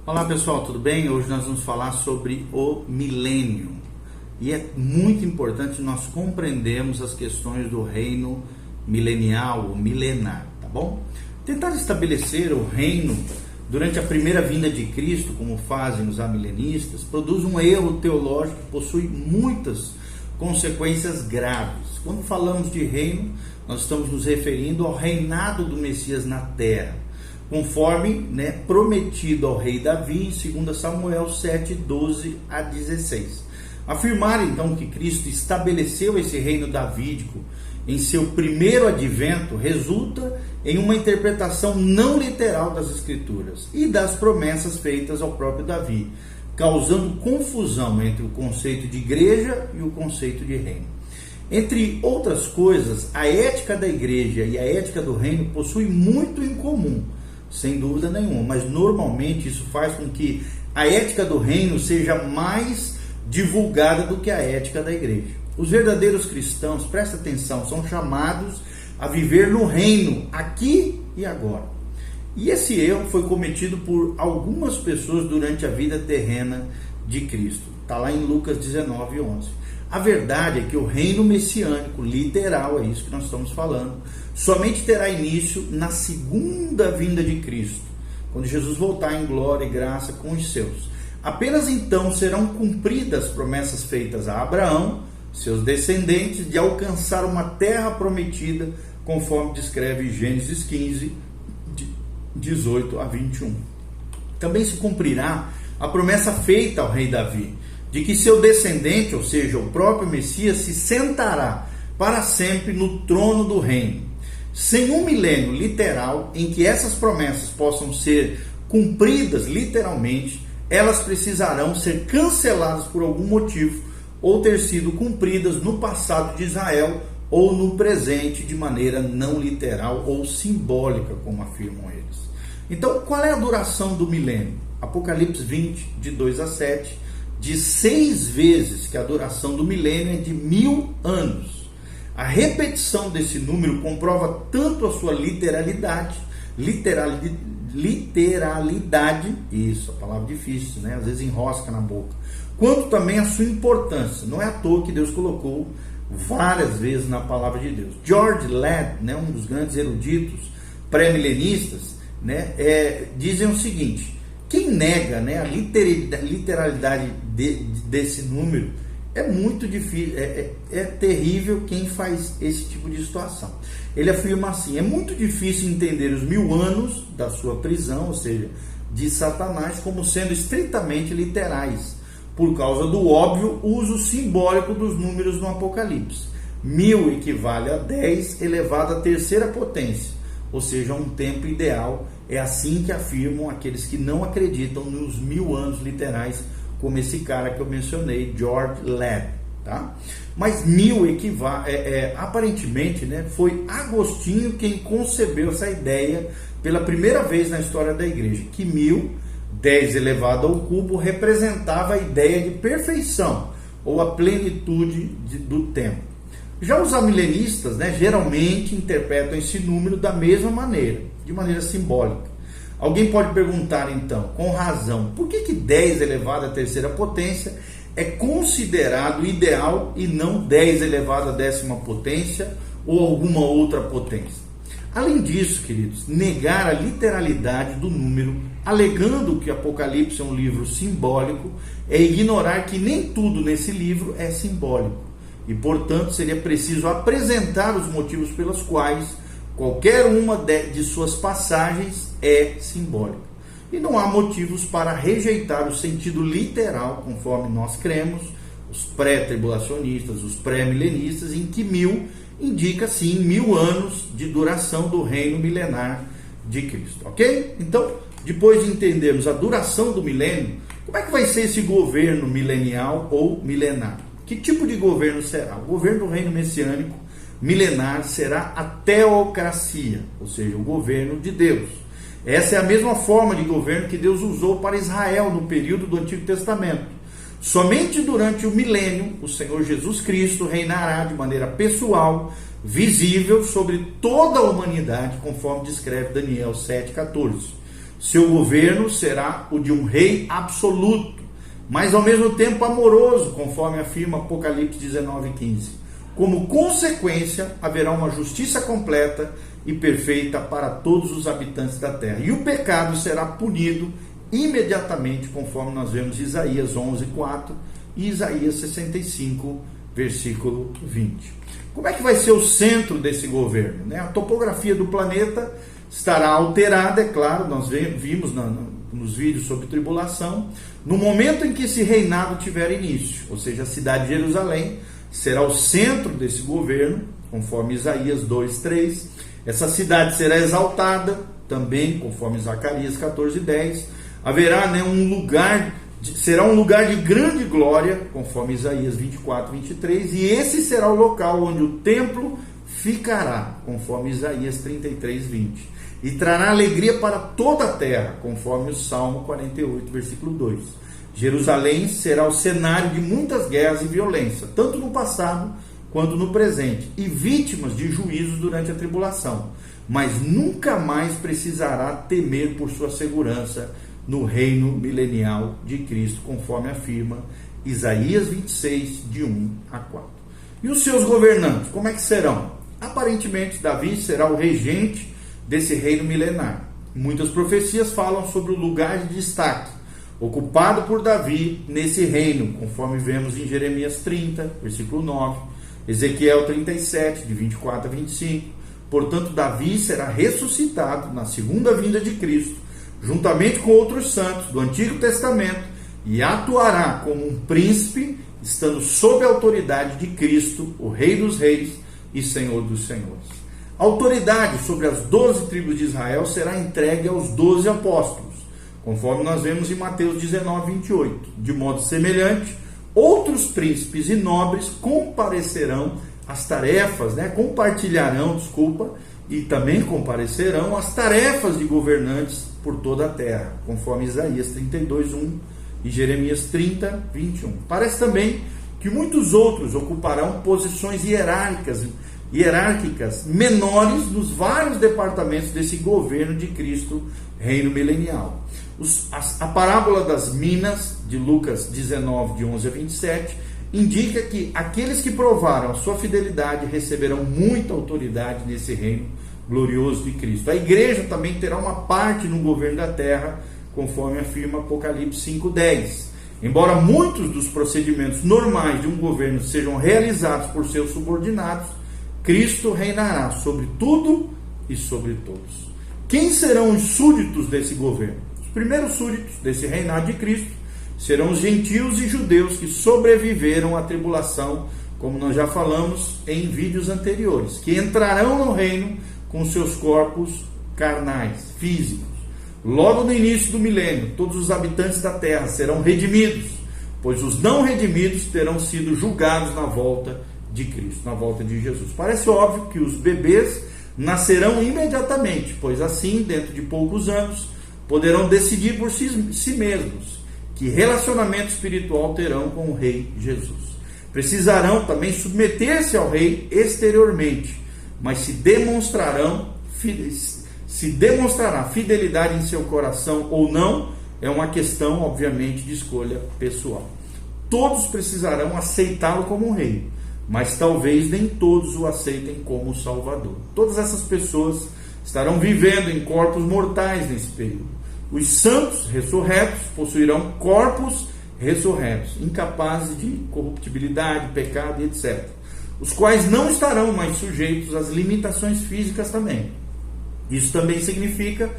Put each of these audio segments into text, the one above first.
Olá pessoal, tudo bem? Hoje nós vamos falar sobre o milênio. E é muito importante nós compreendermos as questões do reino milenial ou milenar, tá bom? Tentar estabelecer o reino durante a primeira vinda de Cristo, como fazem os amilenistas, produz um erro teológico que possui muitas consequências graves. Quando falamos de reino, nós estamos nos referindo ao reinado do Messias na terra, conforme prometido ao rei Davi em 2 Samuel 7, 12 a 16. Afirmar então que Cristo estabeleceu esse reino davídico em seu primeiro advento resulta em uma interpretação não literal das Escrituras e das promessas feitas ao próprio Davi, causando confusão entre o conceito de igreja e o conceito de reino. Entre outras coisas, a ética da igreja e a ética do reino possuem muito em comum, sem dúvida nenhuma, mas normalmente isso faz com que a ética do reino seja mais divulgada do que a ética da igreja. Os verdadeiros cristãos, presta atenção, são chamados a viver no reino, aqui e agora. E esse erro foi cometido por algumas pessoas durante a vida terrena de Cristo. Está lá em Lucas 19, 11. A verdade é que o reino messiânico, literal, é isso que nós estamos falando, somente terá início na segunda vinda de Cristo, quando Jesus voltar em glória e graça com os seus. Apenas então serão cumpridas as promessas feitas a Abraão, seus descendentes, de alcançar uma terra prometida, conforme descreve Gênesis 15, 18 a 21. Também se cumprirá a promessa feita ao rei Davi, de que seu descendente, ou seja, o próprio Messias, se sentará para sempre no trono do reino. Sem um milênio literal em que essas promessas possam ser cumpridas literalmente, elas precisarão ser canceladas por algum motivo ou ter sido cumpridas no passado de Israel ou no presente de maneira não literal ou simbólica, como afirmam eles. Então, qual é a duração do milênio? Apocalipse 20, de 2 a 7, diz 6 vezes que a duração do milênio é de 1000 anos. A repetição desse número comprova tanto a sua literalidade, isso, a palavra difícil, às vezes enrosca na boca, quanto também a sua importância. Não é à toa que Deus colocou várias vezes na palavra de Deus. George Ladd, um dos grandes eruditos pré-milenistas, dizem o seguinte: quem nega a literalidade desse número é muito difícil, é terrível quem faz esse tipo de situação. Ele afirma assim: é muito difícil entender os 1000 anos da sua prisão, ou seja, de Satanás, como sendo estritamente literais, por causa do óbvio uso simbólico dos números no Apocalipse. 1000 equivale a 10 elevado à terceira potência, ou seja, um tempo ideal. É assim que afirmam aqueles que não acreditam nos 1000 anos literais, como esse cara que eu mencionei, George Ladd, tá? Mas 1000 equivale, aparentemente, foi Agostinho quem concebeu essa ideia pela primeira vez na história da igreja, que 1000, 10 elevado ao cubo, representava a ideia de perfeição, ou a plenitude do tempo. Já os amilenistas, geralmente interpretam esse número da mesma maneira, de maneira simbólica. Alguém pode perguntar então, com razão, por que 10 elevado à terceira potência é considerado ideal e não 10 elevado à décima potência ou alguma outra potência? Além disso, queridos, negar a literalidade do número, alegando que Apocalipse é um livro simbólico, é ignorar que nem tudo nesse livro é simbólico. E, portanto, seria preciso apresentar os motivos pelos quais qualquer uma de suas passagens é simbólica. E não há motivos para rejeitar o sentido literal, conforme nós cremos, os pré-tribulacionistas, os pré-milenistas, em que 1000 indica, sim, 1000 anos de duração do reino milenar de Cristo, ok? Então, depois de entendermos a duração do milênio, como é que vai ser esse governo milenial ou milenar? Que tipo de governo será? O governo do reino messiânico milenar será a teocracia, ou seja, o governo de Deus. Essa é a mesma forma de governo que Deus usou para Israel no período do Antigo Testamento. Somente durante o milênio, o Senhor Jesus Cristo reinará de maneira pessoal, visível sobre toda a humanidade, conforme descreve Daniel 7,14. Seu governo será o de um rei absoluto, mas ao mesmo tempo amoroso, conforme afirma Apocalipse 19:15. Como consequência, haverá uma justiça completa e perfeita para todos os habitantes da terra. E o pecado será punido imediatamente, conforme nós vemos Isaías 11:4 e Isaías 65, versículo 20. Como é que vai ser o centro desse governo, né? A topografia do planeta estará alterada, é claro, nós vimos nos vídeos sobre tribulação, no momento em que esse reinado tiver início, ou seja, a cidade de Jerusalém será o centro desse governo, conforme Isaías 2:3. Essa cidade será exaltada, também conforme Zacarias 14:10. Haverá, né, será um lugar de grande glória, conforme Isaías 24:23, e esse será o local onde o templo ficará, conforme Isaías 33:20. E trará alegria para toda a terra, conforme o Salmo 48, versículo 2. Jerusalém será o cenário de muitas guerras e violência, tanto no passado quanto no presente, e vítimas de juízos durante a tribulação, mas nunca mais precisará temer por sua segurança no reino milenial de Cristo, conforme afirma Isaías 26, de 1 a 4. E os seus governantes, como é que serão? Aparentemente, Davi será o regente desse reino milenar. Muitas profecias falam sobre o lugar de destaque ocupado por Davi nesse reino, conforme vemos em Jeremias 30, versículo 9, Ezequiel 37, de 24 a 25. Portanto, Davi será ressuscitado na segunda vinda de Cristo, juntamente com outros santos do Antigo Testamento, e atuará como um príncipe, estando sob a autoridade de Cristo, o Rei dos Reis e Senhor dos Senhores. A autoridade sobre as 12 tribos de Israel será entregue aos 12 apóstolos, conforme nós vemos em Mateus 19:28. De modo semelhante, outros príncipes e nobres compartilharão as tarefas de governantes por toda a terra, conforme Isaías 32:1 e Jeremias 30:21. Parece também que muitos outros ocuparão posições hierárquicas menores nos vários departamentos desse governo de Cristo, reino milenial. A parábola das minas, de Lucas 19, de 11 a 27, indica que aqueles que provaram a sua fidelidade receberão muita autoridade nesse reino glorioso de Cristo. A igreja também terá uma parte no governo da terra, conforme afirma Apocalipse 5:10. Embora muitos dos procedimentos normais de um governo sejam realizados por seus subordinados, Cristo reinará sobre tudo e sobre todos. Quem serão os súditos desse governo? Os primeiros súditos desse reinado de Cristo serão os gentios e judeus que sobreviveram à tribulação, como nós já falamos em vídeos anteriores, que entrarão no reino com seus corpos carnais, físicos. Logo no início do milênio, todos os habitantes da terra serão redimidos, pois os não redimidos terão sido julgados na volta de Cristo, na volta de Jesus. Parece óbvio que os bebês nascerão imediatamente, pois assim, dentro de poucos anos, poderão decidir por si mesmos que relacionamento espiritual terão com o Rei Jesus. Precisarão também submeter-se ao Rei exteriormente, mas se demonstrará fidelidade em seu coração ou não, é uma questão, obviamente, de escolha pessoal. Todos precisarão aceitá-lo como um rei, mas talvez nem todos o aceitem como Salvador. Todas essas pessoas estarão vivendo em corpos mortais nesse período. Os santos ressurretos possuirão corpos ressurretos, incapazes de corruptibilidade, pecado e etc., os quais não estarão mais sujeitos às limitações físicas também. Isso também significa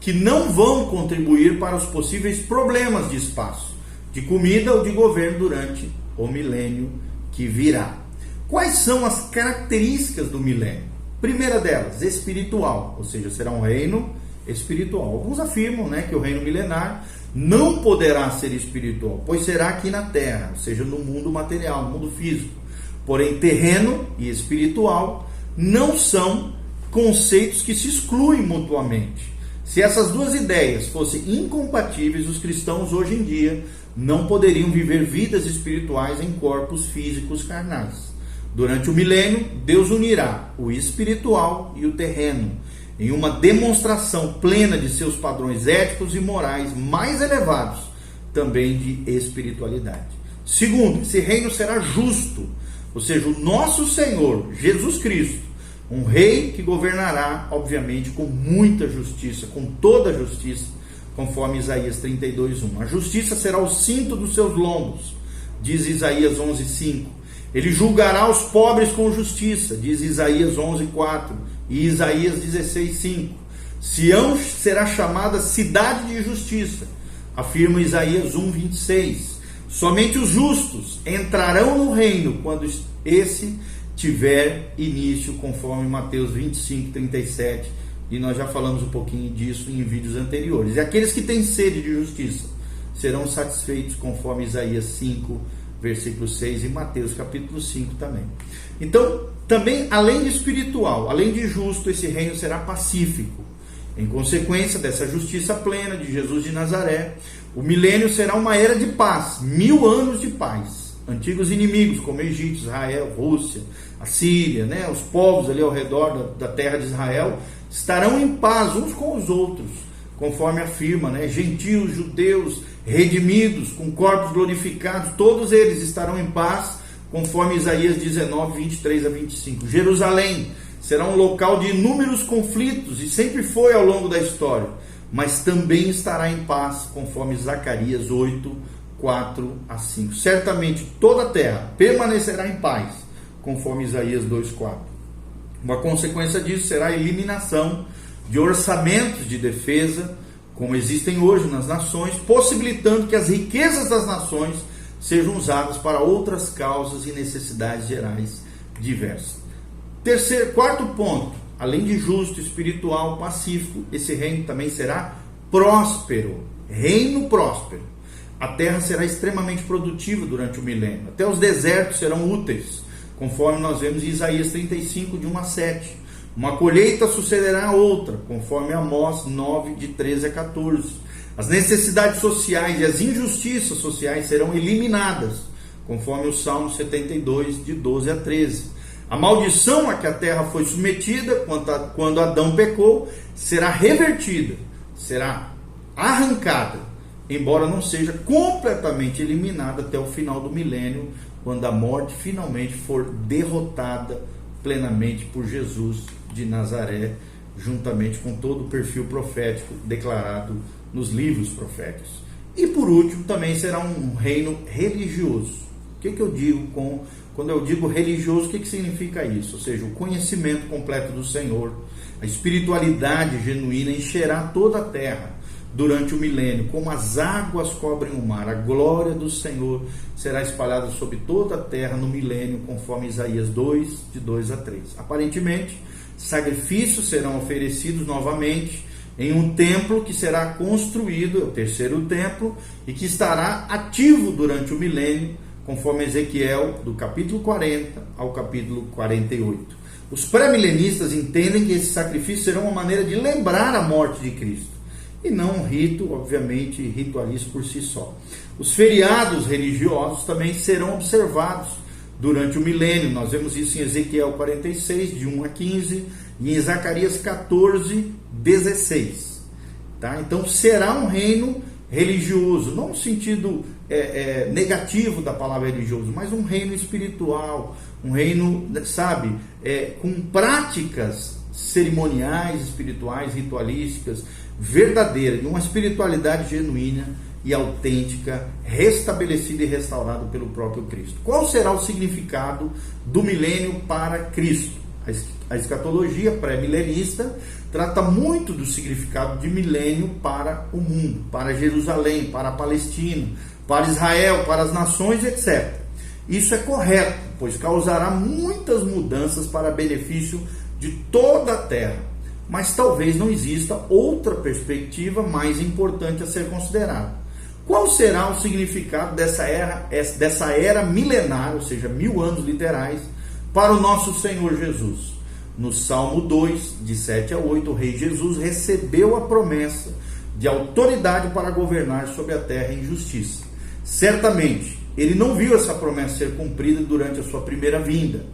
que não vão contribuir para os possíveis problemas de espaço, de comida ou de governo durante o milênio que virá. Quais são as características do milênio? Primeira delas, espiritual, ou seja, será um reino espiritual. Alguns afirmam, que o reino milenar não poderá ser espiritual, pois será aqui na terra, ou seja, no mundo material, no mundo físico. Porém, terreno e espiritual não são conceitos que se excluem mutuamente. Se essas duas ideias fossem incompatíveis, os cristãos hoje em dia não poderiam viver vidas espirituais em corpos físicos carnais. Durante o milênio, Deus unirá o espiritual e o terreno. em uma demonstração plena de seus padrões éticos e morais mais elevados, também de espiritualidade. Segundo, esse reino será justo, ou seja, o nosso Senhor, Jesus Cristo, um rei que governará, obviamente, com muita justiça, com toda a justiça, conforme Isaías 32:1. A justiça será o cinto dos seus lombos, diz Isaías 11:5. Ele julgará os pobres com justiça, diz Isaías 11:4 e Isaías 16:5. Sião será chamada cidade de justiça, afirma Isaías 1:26. Somente os justos entrarão no reino quando esse tiver início, conforme Mateus 25:37. E nós já falamos um pouquinho disso em vídeos anteriores. E aqueles que têm sede de justiça serão satisfeitos, conforme Isaías 5, versículo 6 e Mateus capítulo 5 também. Então, também, além de espiritual, além de justo, esse reino será pacífico. Em consequência dessa justiça plena de Jesus de Nazaré, o milênio será uma era de paz, 1000 anos de paz. Antigos inimigos como Egito, Israel, Rússia, a Síria, os povos ali ao redor da terra de Israel, estarão em paz uns com os outros, conforme afirma, gentios, judeus, redimidos, com corpos glorificados, todos eles estarão em paz, conforme Isaías 19, 23 a 25. Jerusalém será um local de inúmeros conflitos, e sempre foi ao longo da história, mas também estará em paz, conforme Zacarias 8, 4 a 5. Certamente toda a terra permanecerá em paz, conforme Isaías 2, 4. Uma consequência disso será a eliminação de orçamentos de defesa, como existem hoje nas nações, possibilitando que as riquezas das nações sejam usadas para outras causas e necessidades gerais diversas. Quarto ponto, além de justo, espiritual, pacífico, esse reino também será próspero, reino próspero. A terra será extremamente produtiva durante o milênio, até os desertos serão úteis, conforme nós vemos em Isaías 35, de 1 a 7. Uma colheita sucederá a outra, conforme Amós 9, de 13 a 14. As necessidades sociais e as injustiças sociais serão eliminadas, conforme o Salmo 72, de 12 a 13. A maldição a que a terra foi submetida quando Adão pecou será revertida, será arrancada, embora não seja completamente eliminada até o final do milênio, quando a morte finalmente for derrotada plenamente por Jesus de Nazaré, juntamente com todo o perfil profético declarado nos livros proféticos. E por último, também será um reino religioso. O que eu digo quando eu digo religioso? O que significa isso? Ou seja, o conhecimento completo do Senhor, a espiritualidade genuína encherá toda a terra durante o milênio, como as águas cobrem o mar. A glória do Senhor será espalhada sobre toda a terra no milênio, conforme Isaías 2, de 2 a 3. Aparentemente, sacrifícios serão oferecidos novamente em um templo que será construído, é o terceiro templo, e que estará ativo durante o milênio, conforme Ezequiel, do capítulo 40 ao capítulo 48. Os pré-milenistas entendem que esses sacrifícios serão uma maneira de lembrar a morte de Cristo, e não um rito, obviamente, ritualista por si só. Os feriados religiosos também serão observados durante o milênio. Nós vemos isso em Ezequiel 46, de 1 a 15, e em Zacarias 14, 16. Tá? Então será um reino religioso, não no sentido negativo da palavra religioso, mas um reino espiritual, um reino, com práticas cerimoniais, espirituais, ritualísticas, verdadeira, de uma espiritualidade genuína e autêntica, restabelecida e restaurada pelo próprio Cristo. Qual será o significado do milênio para Cristo? A escatologia pré-milenista trata muito do significado de milênio para o mundo, para Jerusalém, para a Palestina, para Israel, para as nações, etc. Isso é correto, pois causará muitas mudanças para benefício de toda a terra. Mas talvez não exista outra perspectiva mais importante a ser considerada. Qual será o significado dessa era milenar, ou seja, 1000 anos literais, para o nosso Senhor Jesus? No Salmo 2, de 7 a 8, o rei Jesus recebeu a promessa de autoridade para governar sobre a terra em justiça. Certamente, ele não viu essa promessa ser cumprida durante a sua primeira vinda,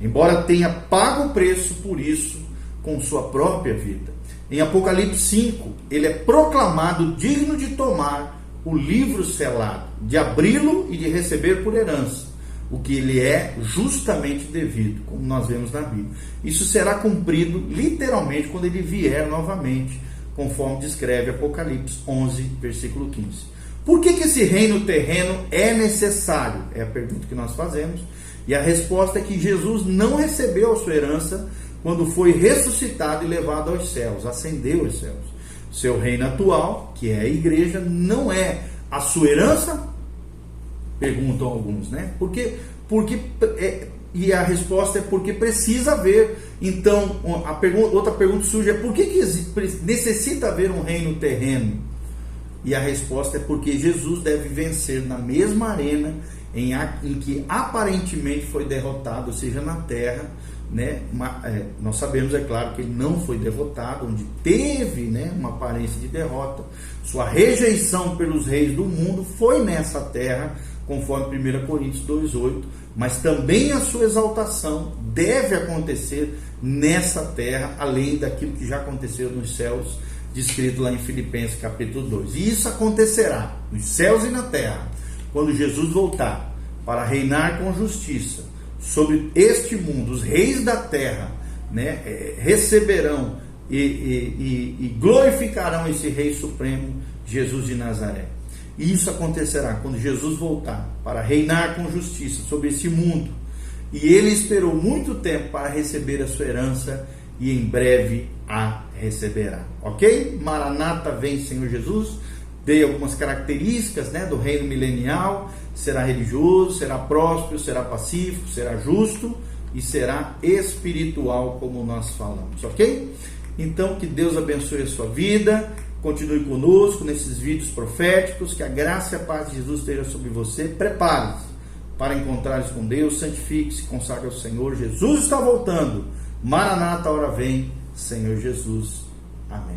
embora tenha pago o preço por isso, com sua própria vida. Em Apocalipse 5, ele é proclamado digno de tomar o livro selado, de abri-lo e de receber por herança o que ele é justamente devido, como nós vemos na Bíblia. Isso será cumprido literalmente quando ele vier novamente, conforme descreve Apocalipse 11, versículo 15. Por que esse reino terreno é necessário? É a pergunta que nós fazemos. E a resposta é que Jesus não recebeu a sua herança quando foi ressuscitado e levado aos céus, ascendeu aos céus. Seu reino atual, que é a igreja, não é a sua herança? Perguntam alguns, né? E a resposta é porque precisa haver. Então, outra pergunta surge é por que necessita haver um reino terreno? E a resposta é porque Jesus deve vencer na mesma arena em que aparentemente foi derrotado, ou seja, na terra, né? Nós sabemos, é claro, que ele não foi derrotado, onde teve, né, uma aparência de derrota. Sua rejeição pelos reis do mundo foi nessa terra, conforme 1 Coríntios 2,8, mas também a sua exaltação deve acontecer nessa terra, além daquilo que já aconteceu nos céus, descrito lá em Filipenses capítulo 2. E isso acontecerá nos céus e na terra, quando Jesus voltar para reinar com justiça sobre este mundo. Os reis da terra, né, receberão e glorificarão esse Rei Supremo, Jesus de Nazaré. E isso acontecerá quando Jesus voltar para reinar com justiça sobre esse mundo. E ele esperou muito tempo para receber a sua herança e em breve a receberá. Ok? Maranata, vem Senhor Jesus. Dei algumas características, né, do reino milenial. Será religioso, será próspero, será pacífico, será justo e será espiritual, como nós falamos. Ok? Então, que Deus abençoe a sua vida. Continue conosco nesses vídeos proféticos, que a graça e a paz de Jesus esteja sobre você. Prepare-se para encontrar-se com Deus, santifique-se, consagre ao Senhor. Jesus está voltando. Maranata, a hora vem, Senhor Jesus. Amém.